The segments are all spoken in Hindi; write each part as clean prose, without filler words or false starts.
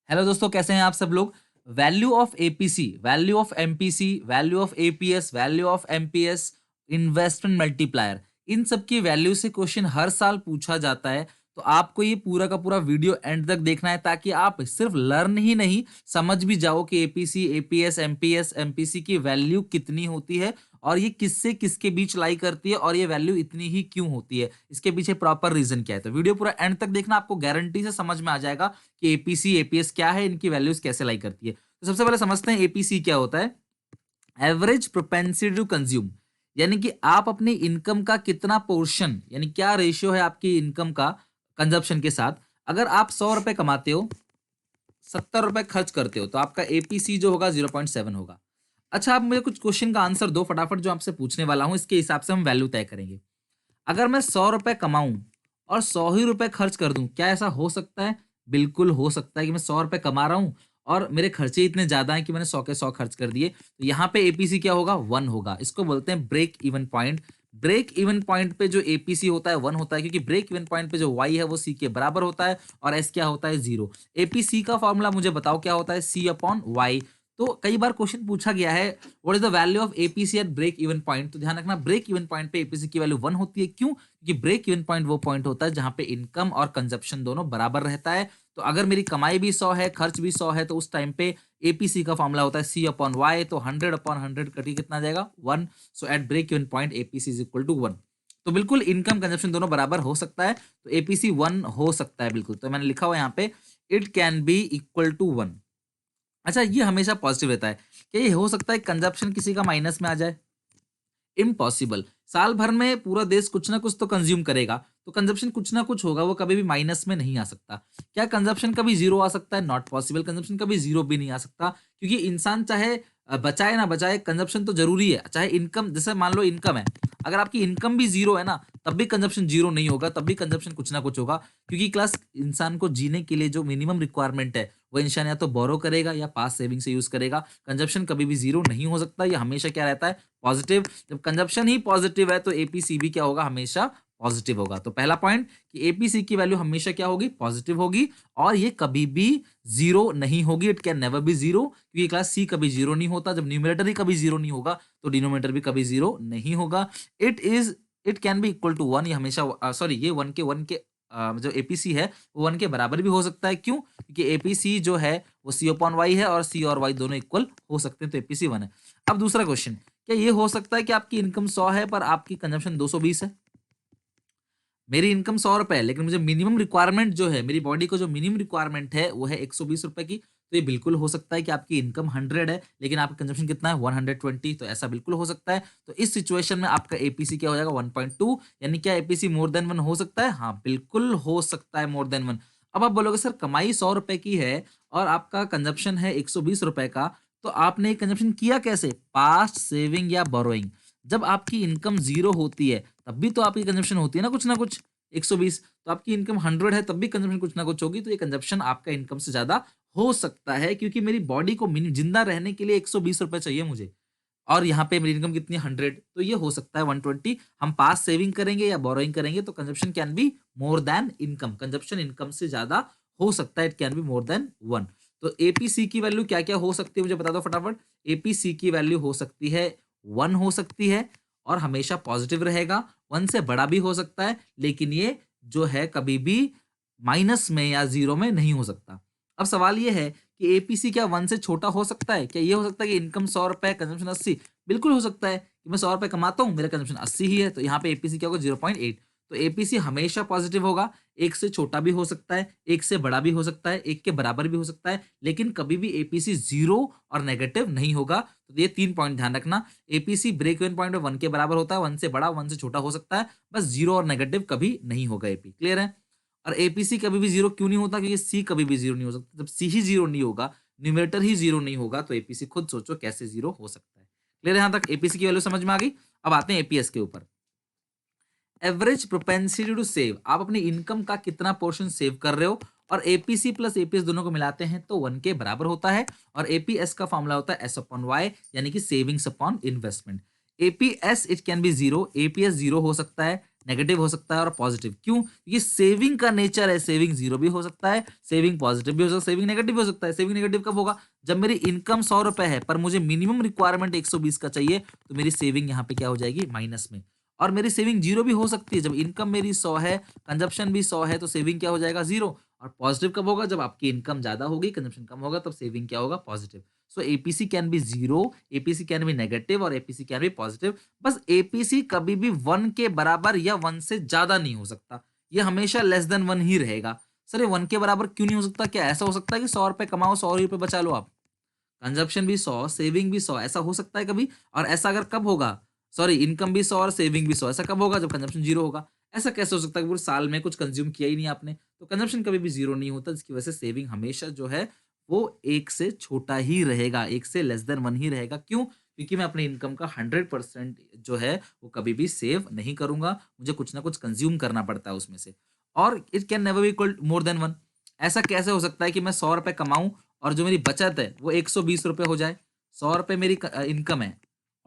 हेलो दोस्तों, कैसे हैं आप सब लोग। Value of APC, value of MPC, value of APS, value of MPS, investment multiplier, इन सब की वैल्यू से क्वेश्चन हर साल पूछा जाता है। तो आपको ये पूरा का पूरा वीडियो एंड तक देखना है ताकि आप सिर्फ लर्न ही नहीं, समझ भी जाओ कि एपीसी, एपीएस, एमपीएस, एमपीसी की वैल्यू कितनी होती है और ये किससे किसके बीच लाई करती है और ये वैल्यू इतनी ही क्यों होती है, इसके पीछे प्रॉपर रीजन क्या है। तो वीडियो पूरा एंड तक देखना, आपको गारंटी से समझ में आ जाएगा कि एपीसी, एपीएस क्या है, इनकी वैल्यूज कैसे लाई करती है। तो सबसे पहले समझते हैं एपीसी क्या होता है। एवरेज प्रोपेंसिटी टू कंज्यूम, यानी कि आप अपनी इनकम का कितना पोर्शन, यानी क्या रेशियो है आपकी इनकम का कंजप्शन के साथ। अगर आप 100 रुपए कमाते हो, 70 रुपए खर्च करते हो, तो आपका एपीसी जो होगा 0.7 होगा। अच्छा, आप मुझे कुछ क्वेश्चन का आंसर दो फटाफट, जो आपसे पूछने वाला हूं इसके हिसाब से हम वैल्यू तय करेंगे। अगर मैं 100 रुपए कमाऊं और 100 ही रुपए खर्च कर दूं, क्या ऐसा हो सकता है? बिल्कुल हो सकता है कि मैं 100 रुपए कमा रहा हूं और मेरे खर्चे इतने ज्यादा हैं कि मैंने 100 के 100 खर्च कर दिए। तो यहाँ पे एपीसी क्या होगा? 1 होगा। इसको बोलते हैं break even point. Break even point पे जो एपीसी होता है 1 होता है, क्योंकि ब्रेक इवन पॉइंट पे जो वाई है वो सी के बराबर होता है और एस क्या होता है? 0। एपीसी का फॉर्मूला मुझे बताओ क्या होता है? C upon Y. तो कई बार क्वेश्चन पूछा गया है what is the value of APC at break even point. तो ध्यान रखना, ब्रेक इवन पॉइंट पे एपीसी की वैल्यू 1 होती है। क्यों? क्योंकि ब्रेक इवन पॉइंट वो पॉइंट होता है जहां पे इनकम और कंजप्शन दोनों बराबर रहता है। तो अगर मेरी कमाई भी 100 है, खर्च भी 100 है, तो उस टाइम पे एपीसी का फॉर्मूला होता है सी अपॉन वाई। तो 100/100 कटी कितना आ जाएगा? 1। So at break even point APC is equal to 1। तो बिल्कुल इनकम कंजप्शन दोनों बराबर हो सकता है, तो एपीसी 1 हो सकता है बिल्कुल। तो मैंने लिखा हुआ यहाँ पे it can be equal to 1। अच्छा, ये हमेशा पॉजिटिव रहता है। क्या ये हो सकता है कंजप्शन किसी का माइनस में आ जाए? इम्पॉसिबल। साल भर में पूरा देश कुछ ना कुछ तो कंज्यूम करेगा, तो कंजप्शन कुछ ना कुछ होगा, वो कभी भी माइनस में नहीं आ सकता। क्या कंजप्शन कभी जीरो आ सकता है? Not possible. कंजप्शन कभी जीरो भी नहीं आ सकता, क्योंकि इंसान चाहे बचाए ना बचाए, कंजप्शन तो जरूरी है। चाहे इनकम, जैसे मान लो इनकम है, अगर आपकी इनकम भी जीरो है ना, तब भी कंजप्शन जीरो नहीं होगा, तब भी कंजप्शन कुछ ना कुछ होगा। क्योंकि क्लास इंसान को जीने के लिए जो मिनिमम रिक्वायरमेंट है, वो इंसान या तो बोरो करेगा या पास सेविंग से यूज करेगा। कंजप्शन कभी भी जीरो नहीं हो सकता, ये हमेशा क्या रहता है? पॉजिटिव। जब कंजप्शन ही पॉजिटिव है तो एपीसी भी क्या होगा? हमेशा पॉजिटिव होगा। तो पहला पॉइंट कि एपीसी की वैल्यू हमेशा क्या होगी? पॉजिटिव होगी, और ये कभी भी जीरो नहीं होगी। It can never be zero, क्योंकि क्लास सी कभी जीरो नहीं होता। जब न्यूमरेटर ही कभी जीरो नहीं होगा, तो डिनोमिनेटर भी कभी जीरो नहीं होगा। It can be equal to 1। ये हमेशा सॉरी, ये 1 के जो एपीसी है वो 1 के बराबर भी हो सकता है। क्यों? क्योंकि एपीसी जो है वो सी अपॉन वाई है, और सी और वाई दोनों इक्वल हो सकते हैं, तो एपीसी 1 है। अब दूसरा क्वेश्चन, क्या ये हो सकता है कि आपकी इनकम 100 है पर आपकी कंजम्पशन 220 है? मेरी इनकम 100 रुपए है, लेकिन मुझे मिनिमम रिक्वायरमेंट जो है, मेरी बॉडी को जो मिनिमम रिक्वायरमेंट है वो है 120 रुपए की। तो ये बिल्कुल हो सकता है कि आपकी इनकम 100 है लेकिन आपका कंजम्पशन कितना है? 120। तो ऐसा बिल्कुल हो सकता है। तो इस सिचुएशन में आपका एपीसी क्या हो जाएगा? 1.2। यानी क्या एपीसी मोर देन 1 हो सकता है? हाँ, बिल्कुल हो सकता है मोर देन 1। अब आप बोलोगे सर, कमाई 100 रुपए की है और आपका कंजप्शन है 120 रुपए का, तो आपने कंजप्शन किया कैसे? पास्ट सेविंग या बोरोइंग। जब आपकी इनकम जीरो होती है तब भी तो आपकी कंजप्शन होती है ना कुछ 120। तो आपकी इनकम 100 है, तब भी कंजप्शन कुछ ना कुछ होगी। तो ये कंजप्शन आपका इनकम से ज्यादा हो सकता है, क्योंकि मेरी बॉडी को जिंदा रहने के लिए 120 रुपए चाहिए मुझे, और यहाँ पे मेरी इनकम कितनी है? 100। तो ये हो सकता है 120। हम पास सेविंग करेंगे या बोरोइंग करेंगे तो consumption can be more than income. Consumption income से ज्यादा हो सकता है, it can be more than 1। तो एपीसी की वैल्यू क्या क्या हो सकती है, मुझे बता दो फटाफट। एपीसी की वैल्यू हो सकती है 1 हो सकती है, और हमेशा पॉजिटिव रहेगा। 1 से बड़ा भी हो सकता है, लेकिन ये जो है कभी भी माइनस में या जीरो में नहीं हो सकता। अब सवाल ये है कि एपीसी क्या 1 से छोटा हो सकता है? क्या ये हो सकता है कि इनकम 100 रुपए, कंजम्पशन 80? बिल्कुल हो सकता है कि मैं 100 रुपए कमाता हूँ, मेरा कंजम्पशन 80 ही है, तो यहाँ पे एपीसी क्या होगा? 0.8। तो एपीसी हमेशा पॉजिटिव होगा। एक से छोटा भी हो सकता है, एक से बड़ा भी हो सकता है, एक के बराबर भी हो सकता है, लेकिन कभी भी एपीसी जीरो और नेगेटिव नहीं होगा। तो ये 3 पॉइंट ध्यान रखना। एपीसी ब्रेक इवन पॉइंट 1 के बराबर होता है, 1 से बड़ा, 1 से छोटा हो सकता है, बस जीरो और नेगेटिव कभी नहीं होगा। एपी क्लियर है? और एपीसी कभी भी जीरो क्यों नहीं होता? क्योंकि सी कभी भी जीरो नहीं हो सकता। जब सी ही जीरो नहीं होगा, न्यूमरेटर ही जीरो नहीं होगा, तो एपीसी खुद सोचो कैसे जीरो हो सकता है। क्लियर है? यहां तक एपीसी की वैल्यू समझ में आ गई। अब आते हैं एपीएस के ऊपर। एवरेज प्रोपेंसिटी टू सेव, आप अपनी इनकम का कितना पोर्शन सेव कर रहे हो, और एपीसी प्लस एपीएस दोनों को मिलाते हैं तो 1 के बराबर होता है। और एपीएस का फॉर्मूला होता है एस अपॉन वाई, यानी कि savings upon investment. APS it can B zero, APS zero हो सकता है, नेगेटिव हो सकता है और पॉजिटिव। क्यों? क्योंकि सेविंग का नेचर है, सेविंग जीरो भी हो सकता है, सेविंग पॉजिटिव भी हो सकता है, सेविंग नेगेटिव भी हो सकता है। सेविंग नेगेटिव कब होगा? जब मेरी इनकम 100 रुपए है पर मुझे मिनिमम रिक्वायरमेंट 120 का चाहिए, तो मेरी सेविंग यहाँ पे क्या हो जाएगी? माइनस में। और मेरी सेविंग जीरो भी हो सकती है, जब इनकम मेरी 100 है, कंजप्शन भी 100 है, तो सेविंग क्या हो जाएगा? जीरो। और पॉजिटिव कब होगा? जब आपकी इनकम ज्यादा होगी, कंजप्शन कम होगा, तब सेविंग क्या होगा? Positive. So APC can be zero, APC can be negative और एपीसी कैन बी पॉजिटिव। बस एपीसी कभी भी 1 के बराबर या 1 से ज्यादा नहीं हो सकता, ये हमेशा लेस देन 1 ही रहेगा। सर ये 1 के बराबर क्यों नहीं हो सकता? क्या ऐसा हो सकता है कि 100 रुपए कमाओ, 100 रुपए बचा लो आप? कंजप्शन भी 100, सेविंग भी 100, ऐसा हो सकता है कभी? और ऐसा अगर कब होगा? सॉरी, इनकम भी 100 और सेविंग भी 100, ऐसा कब होगा? जब कंजप्शन जीरो होगा। ऐसा कैसे हो सकता है कि पूरे साल में कुछ कंज्यूम किया ही नहीं आपने? तो कंजप्शन कभी भी जीरो नहीं होता, जिसकी वजह से सेविंग हमेशा जो है वो 1 से छोटा ही रहेगा, 1 से लेस देन 1 ही रहेगा। क्यों? क्योंकि मैं अपनी इनकम का 100% जो है वो कभी भी सेव नहीं करूँगा, मुझे कुछ ना कुछ कंज्यूम करना पड़ता है उसमें से। और it can never be equal more than 1। ऐसा कैसे हो सकता है कि मैं 100 रुपए कमाऊँ और जो मेरी बचत है वो 120 रुपए हो जाए? 100 रुपए मेरी इनकम है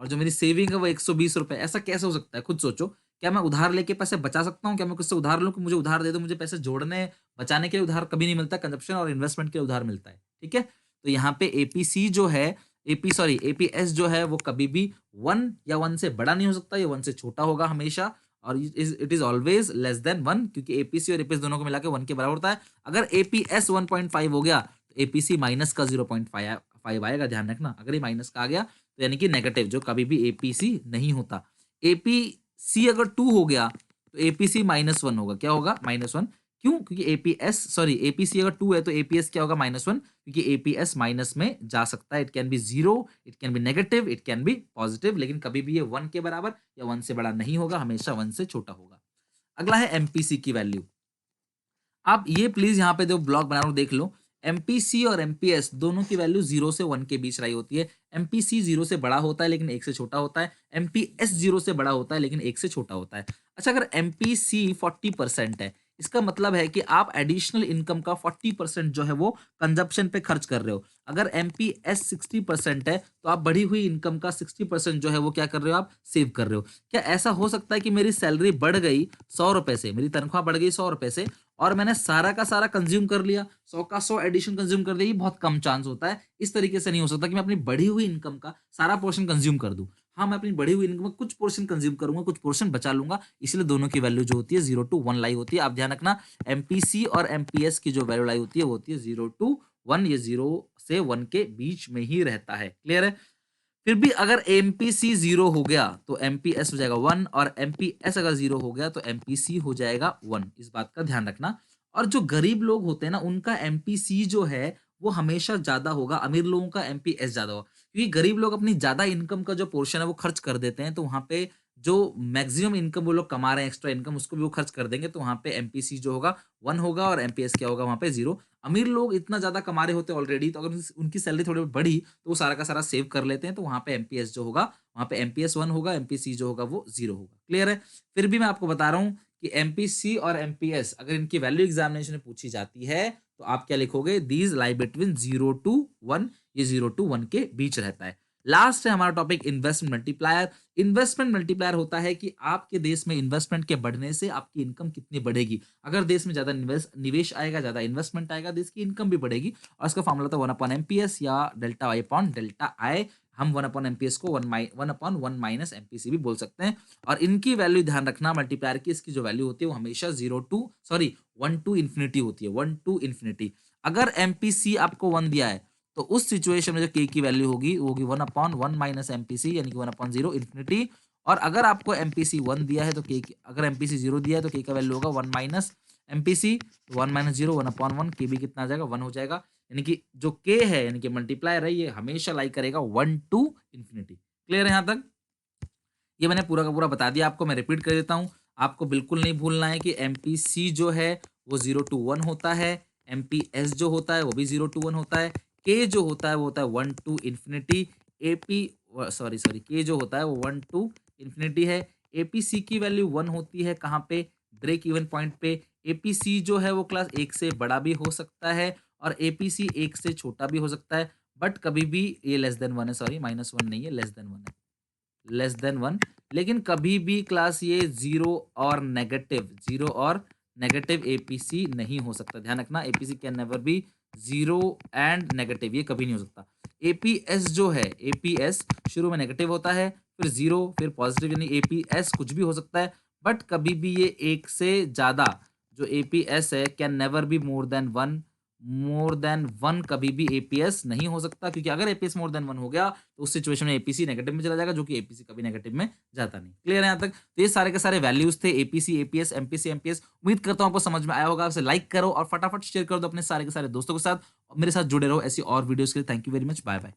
और जो मेरी सेविंग है वो 120 रुपए, ऐसा कैसे हो सकता है? खुद सोचो। क्या मैं उधार लेके पैसे बचा सकता हूँ? क्या मैं किससे उधार लूँ कि मुझे उधार दे दो? मुझे पैसे जोड़ने, बचाने के लिए उधार कभी नहीं मिलता, कंजप्शन और इन्वेस्टमेंट के लिए उधार मिलता है, ठीक है? तो यहाँ पे एपीसी जो है, एपीएस जो है वो कभी भी 1 या 1 से बड़ा नहीं हो सकता, ये 1 से छोटा होगा हमेशा। और it is always less than 1, क्योंकि एपीसी और एपीएस दोनों को मिला के 1 के बराबर होता है। अगर एपीएस 1.5 हो गया तो एपीसी माइनस का 0.5 आएगा, ध्यान रखना। अगर ये माइनस का आ गया तो यानी कि नेगेटिव, जो कभी भी एपीसी नहीं होता। एपीसी अगर 2 हो गया तो एपीसी -1 होगा। क्या होगा? -1। क्यों? क्योंकि एपीसी अगर 2 है तो एपीएस क्या होगा? -1, क्योंकि एपीएस माइनस में जा सकता है। It can B zero, it can B negative, it can B positive, लेकिन कभी भी ये 1 के बराबर या 1 से बड़ा नहीं होगा, हमेशा 1 से छोटा होगा। अगला है एमपीसी की वैल्यू। आप ये प्लीज यहाँ पे जो ब्लॉक बना रहा हूँ देख लो। एमपीसी और एमपीएस दोनों की वैल्यू 0 से 1 के बीच रही होती है। एमपीसी 0 से बड़ा होता है लेकिन 1 से छोटा होता है। एमपीएस 0 से बड़ा होता है लेकिन 1 से छोटा होता है। अच्छा, अगर एमपीसी 40% है, इसका मतलब है कि आप एडिशनल इनकम का 40% जो है वो कंजप्शन पे खर्च कर रहे हो। अगर एमपीएस 60% है तो आप बढ़ी हुई इनकम का 60% जो है वो क्या कर रहे हो? आप सेव कर रहे हो। क्या ऐसा हो सकता है कि मेरी सैलरी बढ़ गई 100 रुपए से, मेरी तनख्वाह बढ़ गई 100 रुपए से और मैंने सारा का सारा कंज्यूम कर लिया, 100 का 100 एडिशन कंज्यूम कर दिया? ये बहुत कम चांस होता है। इस तरीके से नहीं हो सकता कि मैं अपनी बढ़ी हुई इनकम का सारा पोर्शन कंज्यूम कर दूं। हाँ, मैं अपनी बढ़ी हुई इनकम का कुछ पोर्शन कंज्यूम करूंगा, कुछ पोर्शन बचा लूंगा। इसलिए दोनों की वैल्यू जो होती है 0 to 1 लाई होती है। आप ध्यान रखना, एमपीसी और एमपीएस की जो वैल्यू लाई होती है वो होती है 0 to 1। ये 0 से 1 के बीच में ही रहता है। क्लियर है? फिर भी अगर एमपीसी 0 हो गया तो एमपीएस हो जाएगा 1, और एमपीएस अगर 0 हो गया तो एमपीसी हो जाएगा 1। इस बात का ध्यान रखना। और जो गरीब लोग होते हैं ना, उनका एमपीसी जो है वो हमेशा ज्यादा होगा, अमीर लोगों का एमपीएस ज्यादा होगा। क्योंकि गरीब लोग अपनी ज्यादा इनकम का जो पोर्शन है वो खर्च कर देते हैं, तो वहां पे जो मैक्सिमम इनकम वो लोग कमा रहे हैं, एक्स्ट्रा इनकम, उसको भी वो खर्च कर देंगे, तो वहां पे एमपीसी जो होगा 1 होगा और एमपीएस क्या होगा? वहां पे 0। अमीर लोग इतना ज्यादा कमा रहे होते हैं ऑलरेडी, तो अगर उनकी सैलरी थोड़ी बढ़ी तो वो सारा का सारा सेव कर लेते हैं, तो वहां पे एमपीएस जो होगा, वहां पे एमपीएस 1 होगा, एमपीसी जो होगा वो 0 होगा। क्लियर है? फिर भी मैं आपको बता रहा हूँ कि एमपीसी और एमपीएस अगर इनकी वैल्यू एग्जामिनेशन में पूछी जाती है तो आप क्या लिखोगे? These lie between 0 to 1। ये 0 to 1 के बीच रहता है। लास्ट है हमारा topic investment multiplier. Investment multiplier होता है कि आपके देश में इन्वेस्टमेंट के बढ़ने से आपकी इनकम कितनी बढ़ेगी। अगर देश में ज्यादा निवेश आएगा, ज्यादा इन्वेस्टमेंट आएगा, देश की इनकम भी बढ़ेगी। और इसका फॉर्मूला था 1/MPS या delta Y upon delta I. हम 1/MPS को 1/1 माइनस एमपीसी भी बोल सकते हैं। और इनकी वैल्यू ध्यान रखना, मल्टीप्लायर की इसकी जो वैल्यू होती है वो हमेशा 1 टू इन्फिनिटी होती है, 1 टू इन्फिनिटी। अगर एमपीसी आपको 1 दिया है तो उस सिचुएशन में जो के की वैल्यू होगी वो होगी 1/1 माइनस एमपीसी, यानी कि 1/0 इन्फिनिटी। और अगर आपको एमपीसी 1 दिया है तो के, अगर एमपीसी 0 दिया है तो के का वैल्यू होगा 1 माइनस एमपीसी, 1 माइनस 0 1/1, के भी कितना आ जाएगा? 1 हो जाएगा। यानी कि जो के है, यानी कि मल्टीप्लायर है, ये हमेशा लाई करेगा 1 टू इन्फिनिटी। क्लियर है यहाँ तक? ये मैंने पूरा का पूरा बता दिया आपको, मैं रिपीट कर देता हूँ। आपको बिल्कुल नहीं भूलना है कि एमपीसी जो है वो 0 to 1 होता है, एमपीएस जो होता है वो भी 0 to 1 होता है, के जो होता है वो होता है 1 to infinity, AP sorry sorry के जो होता है वो 1 टू इन्फिनिटी है। एपीसी की वैल्यू 1 होती है कहाँ पे? ब्रेक इवन पॉइंट पे। एपीसी जो है वो क्लास 1 से बड़ा भी हो सकता है और एपीसी 1 से छोटा भी हो सकता है, बट कभी भी ये लेस देन 1 है, सॉरी -1 नहीं है, लेस देन 1 है। लेस देन 1, लेकिन कभी भी क्लास ये जीरो और नेगेटिव एपीसी नहीं हो सकता। ध्यान रखना, APC can never be zero and negative, ये कभी नहीं हो सकता। एपीएस जो है, एपीएस शुरू में नेगेटिव होता है, फिर जीरो, फिर पॉजिटिव, यानी एपीएस कुछ भी हो सकता है, बट कभी भी ये एक से ज्यादा जो एपीएस है can never be more than one कभी भी एपीएस नहीं हो सकता, क्योंकि अगर एपीएस मोर देन 1 हो गया तो उस सिचुएशन में एपीसी नेगेटिव में चला जाएगा, जो कि एपीसी कभी नेगेटिव में जाता नहीं। क्लियर है यहाँ तक? तो ये सारे के सारे वैल्यूज थे, एपीसी, एपीएस, एमपीसी, एमपीएस। उम्मीद करता हूँ आपको समझ में आया होगा। आपसे लाइक करो और फटाफट शेयर कर दो अपने सारे के सारे दोस्तों के साथ। और मेरे साथ जुड़े रहो ऐसी और वीडियोस के लिए। Thank you very much, bye bye.